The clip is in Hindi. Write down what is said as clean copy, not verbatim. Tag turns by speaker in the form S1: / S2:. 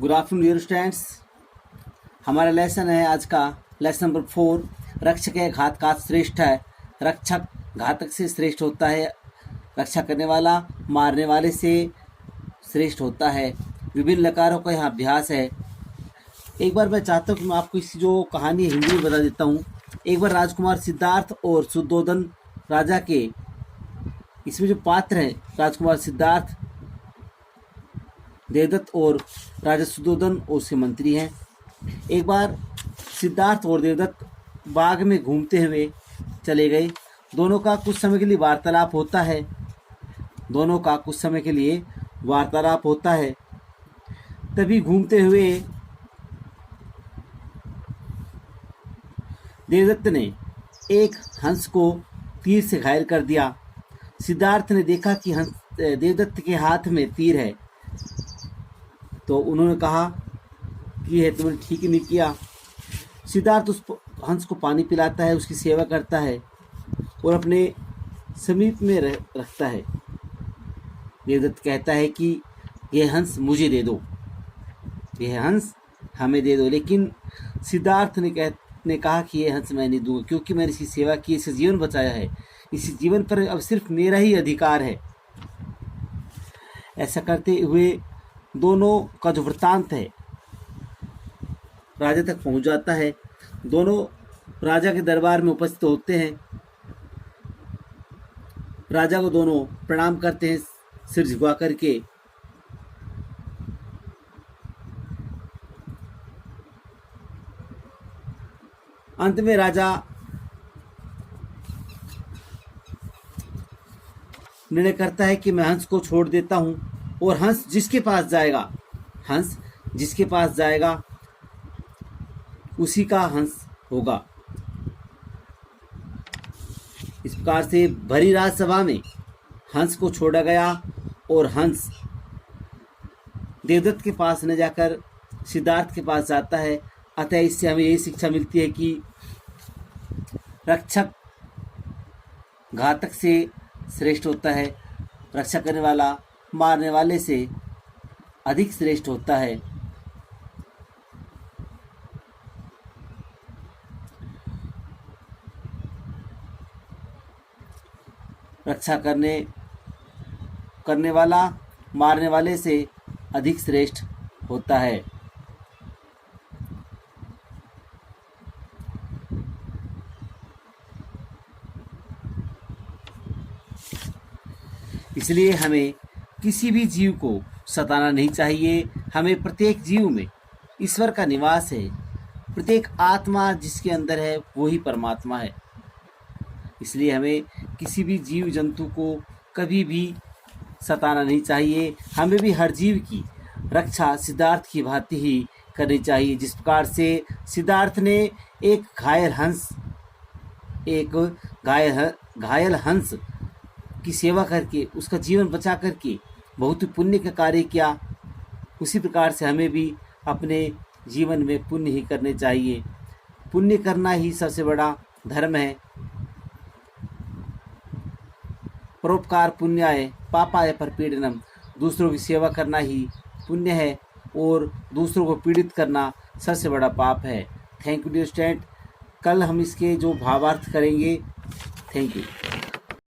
S1: Good afternoon dear students. हमारा लेसन है आज का लेसन नंबर 4। रक्षक है घातक श्रेष्ठ है। रक्षक घातक से श्रेष्ठ होता है, रक्षा करने वाला मारने वाले से श्रेष्ठ होता है। विभिन्न लकारों का यहाँ अभ्यास है। एक बार मैं चाहता हूँ कि मैं आपको इस जो कहानी हिंदी में बता देता हूँ। एक बार राजकुमार सिद्धार्थ और शुद्धोधन राजा के, इसमें जो पात्र हैं राजकुमार सिद्धार्थ, देवदत्त और राजा शुद्धोधन और उसके मंत्री हैं। एक बार सिद्धार्थ और देवदत्त बाग में घूमते हुए चले गए। दोनों का कुछ समय के लिए वार्तालाप होता है। तभी घूमते हुए देवदत्त ने एक हंस को तीर से घायल कर दिया। सिद्धार्थ ने देखा कि देवदत्त के हाथ में तीर है, तो उन्होंने कहा कि यह तुमने ठीक नहीं किया। सिद्धार्थ उस हंस को पानी पिलाता है, उसकी सेवा करता है और अपने समीप में रखता है। देवदत्त कहता है कि यह हंस मुझे दे दो, यह हंस हमें दे दो। लेकिन सिद्धार्थ ने कहा कि यह हंस मैं नहीं दूंगा, क्योंकि मैंने इसकी सेवा की, इसे जीवन बचाया है, इस जीवन पर अब सिर्फ मेरा ही अधिकार है। ऐसा करते हुए दोनों का जो वृत्तांत है राजा तक पहुंच जाता है। दोनों राजा के दरबार में उपस्थित होते हैं। राजा को दोनों प्रणाम करते हैं सिर झुका करके। अंत में राजा निर्णय करता है कि मैं हंस को छोड़ देता हूं और हंस जिसके पास जाएगा उसी का हंस होगा। इस प्रकार से भरी राजसभा में हंस को छोड़ा गया और हंस देवदत्त के पास न जाकर सिद्धार्थ के पास जाता है। अतः इससे हमें यही शिक्षा मिलती है कि रक्षक घातक से श्रेष्ठ होता है, रक्षा करने वाला मारने वाले से अधिक श्रेष्ठ होता है। रक्षा करने वाला मारने वाले से अधिक श्रेष्ठ होता है। इसलिए हमें किसी भी जीव को सताना नहीं चाहिए। हमें प्रत्येक जीव में ईश्वर का निवास है। प्रत्येक आत्मा जिसके अंदर है वो ही परमात्मा है। इसलिए हमें किसी भी जीव जंतु को कभी भी सताना नहीं चाहिए। हमें भी हर जीव की रक्षा सिद्धार्थ की भांति ही करनी चाहिए। जिस प्रकार से सिद्धार्थ ने एक घायल हंस की सेवा करके उसका जीवन बचा करके बहुत ही पुण्य का कार्य किया, उसी प्रकार से हमें भी अपने जीवन में पुण्य ही करने चाहिए। पुण्य करना ही सबसे बड़ा धर्म है। परोपकार पुण्याय पापाय परपीडनम, दूसरों की सेवा करना ही पुण्य है और दूसरों को पीड़ित करना सबसे बड़ा पाप है। Thank you dear student. कल हम इसके जो भावार्थ करेंगे। Thank you.